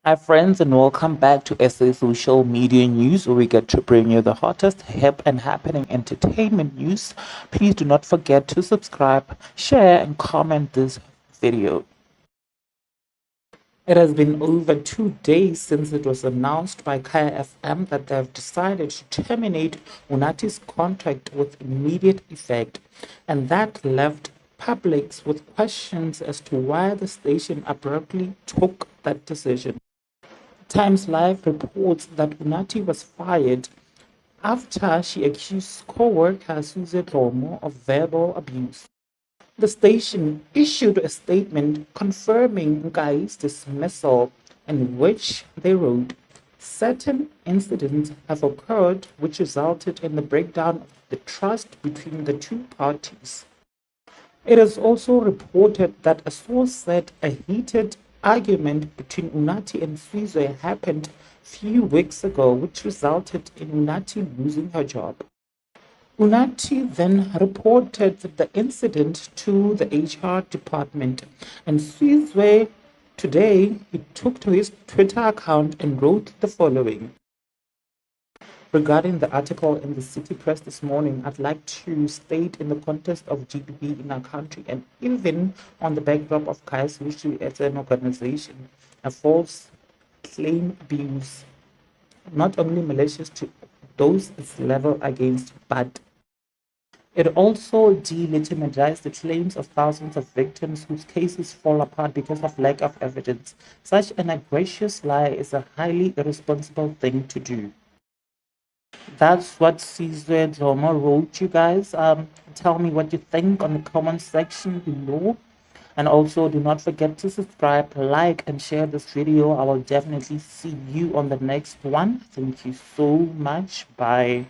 Hi, friends, and welcome back to SA Social Media News, where we get to bring you the hottest, hip, and happening entertainment news. Please do not forget to subscribe, share, and comment this video. It has been over 2 days since it was announced by Kaya FM that they have decided to terminate Unathi's contract with immediate effect, and that left publics with questions as to why the station abruptly took that decision. Times Live reports that Unathi was fired after she accused co-worker Sizwe Dlomo of verbal abuse. The station issued a statement confirming Nkai's dismissal, in which they wrote, "Certain incidents have occurred which resulted in the breakdown of the trust between the two parties." It is also reported that a source said a heated argument between Unathi and Sizwe happened few weeks ago, which resulted in Unathi losing her job. Unathi then reported the incident to the HR department, and Sizwe today he took to his Twitter account and wrote the following. Regarding the article in the City Press this morning, I'd like to state in the context of GBV in our country and even on the backdrop of Kai's history as an organization, a false claim abuse, not only malicious to those it's leveled against, but it also delegitimized the claims of thousands of victims whose cases fall apart because of lack of evidence. Such an egregious lie is a highly irresponsible thing to do. That's what Sizwe Dlomo wrote, you guys. Tell me what you think on the comment section below. And also, do not forget to subscribe, like, and share this video. I will definitely see you on the next one. Thank you so much. Bye.